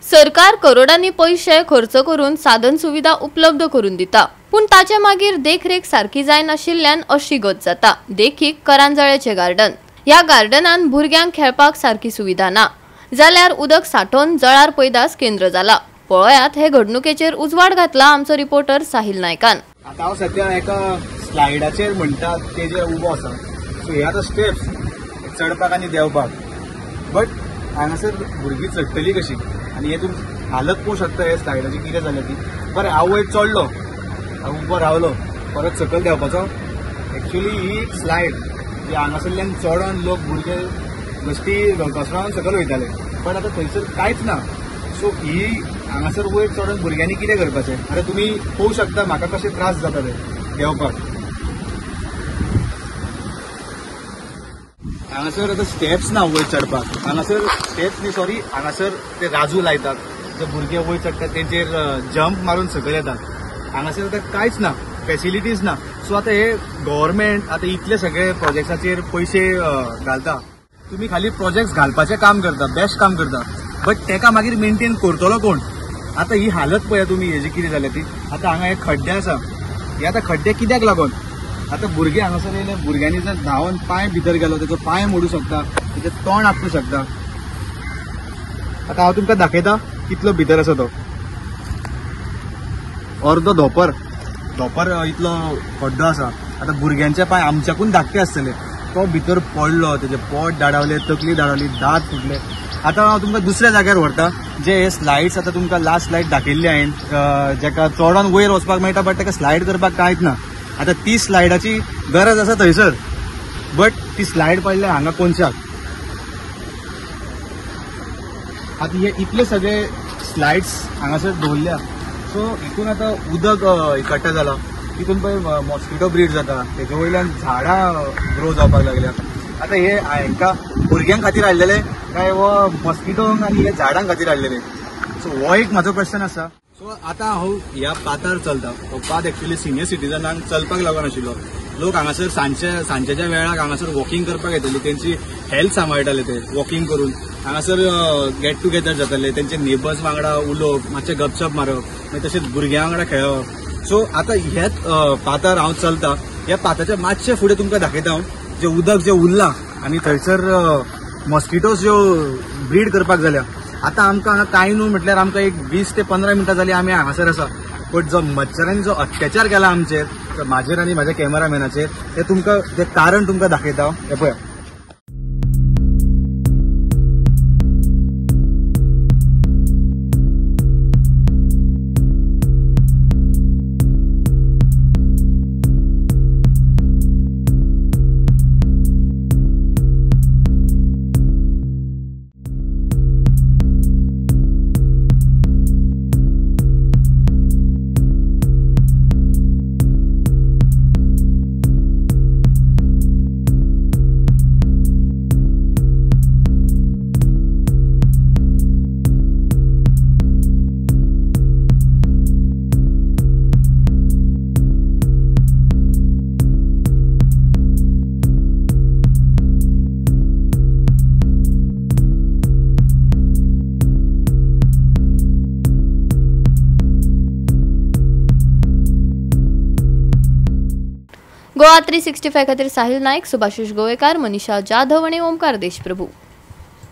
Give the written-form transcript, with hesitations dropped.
सरकार करोडांनी पैसे खर्च करून साधन सुविधा उपलब्ध करून दिता, पण ताचे मागीर देखरेख सारखी जाय नाशिल्ल्यान अशी गत जाता। देखीक करांजळेचे गार्डन, ह्या गार्डनान भुरग्यांक खेळपाक सारखी सुविधा ना, जाल्यार उदक साठोवन जळार पैदास केंद्र जाला। पळयात हे घडणुकेचेर उजवाड घातला आमचो रिपोर्टर साहिल नायकान। आता हांव सध्या एका स्लायडाचेर म्हणटात तेजेर उबो आसा। सो हे आतां स्टेप्स चडपाक आनी देंवपाक, बट हांगासर भुरगीं चडटलीं कशी आनी हे तुमी हालत पळोवंक शकता हे स्लायडाची कितें जाल्या ती। बरें हांव वयर चडलो, हांव उबो रावलो, परत सकयल देंवपाचो। एक्चुअली ही स्लायड जी हांगासरल्यान चडोन लोक भुरगे बेश्टी घसरावन सकयल वयताले, बट आतां थंयसर कांयच ना। सो ही हांगासर वयर चडोन भुरग्यांनी कितें करपाचें? आतां तुमी पळोवंक शकता म्हाका कशे त्रास जाता ते देंवपाक। हांगासर आतां स्टेप्स ना वयर चडपाक, हांगासर स्टेप्स न्ही सॉरी, हांगासर ते राजू लायतात, जे भुरगे वयर चडटात तेंचेर जंप मारून सकयल येतात। हांगासर आतां कांयच ना, फॅसिलिटीज ना। सो आतां हे गव्हर्मेंट आतां इतले सगळे प्रोजेक्ट्साचेर पयशे घालता, तुमी खाली प्रोजेक्ट्स घालपाचें काम करता, बेस्ट काम करता, बट तेका मागीर मेंटेन करतलो कोण? आतां ही हालत पळया तुमी हेजी कितें जाल्या ती। आतां हांगा हे खड्डे आसा, हे आतां खड्डे कित्याक लागून? आतां भुरगे हांगासर येयले, भुरग्यांनी जर धांवन पांय भितर गेलो तेजो पांय मोडूं शकता, तेजें तोंड आपटूं शकता। आतां हांव तुमकां दाखयता कितलो भितर आसा तो। अर्दो धोपर इतलो खड्डो आसा। आतां भुरग्यांचे पांय आमच्याकून धाकटे आसतले, तो भितर पडलो, तेजे पोट धाडावले, तकली धाडावली, दात फुटले। आतां हांव तुमकां दुसऱ्या जाग्यार व्हरता, जे हे स्लायड्स आतां तुमकां लास्ट स्लायड दाखयल्ली हांवें, जेका चडोन वयर वचपाक मेळटा, बट ताका स्लायड करपाक कांयच ना। आतां ती स्लायडाची गरज आसा थंयसर, बट ती स्लायड पडल्या हांगा कोनशाक। आतां हे इतले सगळे स्लायड्स हांगासर दवरल्या, सो हितून आतां उदक इकट्टा जाला, तितून पळय मॉस्किटो ब्रीड जाता, तेजे वयल्यान झाडां ग्रो जावपाक लागल्या। आतां हे हांकां भुरग्यां खातीर हाडलेले काय वो मॉस्किटोंक आनी हे झाडां खातीर हाडलेले? सो हो एक म्हाजो क्वेश्चन आसा। सो आतां हांव ह्या पातार चलता, हो पात एक्चुअली सिनियर सिटीजनांक चलपाक लागून आशिल्लो। लोक हांगासर सांजेच्या वेळाक हांगासर वॉकिंग करपाक येतले, तेंची हेल्थ सांबाळटाले ते वॉकिंग करून। हांगासर गेट टुगेदर जाताले, तेंचे नेबर्स वांगडा उलोवप, मातशें गपशप मारप, मागीर तशेंच भुरग्यां वांगडा खेळप। सो आतां हेच पातार हांव चलता, ह्या पाताच्या मातशे फुडें तुमकां दाखयता हांव, जे उदक जे उरलां आनी थंयसर मॉस्किटोज ज्यो ब्रीड करपाक जाल्या। आतां आमकां हांगा कांय न्हू म्हटल्यार आमकां एक 20 ते 15 मिनटां जालीं आमी हांगासर आसा, बट जो मच्छरांनी जो अत्याचार केला आमचेर, म्हाजेर आनी म्हाज्या कॅमेरामॅनाचेर, ते तुमकां तें कारण तुमकां दाखयता। हे पळया, गोवा 365 खातीर साहिल नायक, सुभाषिश गोवेकार, मनीषा जाधव आणि ओमकार देशप्रभू।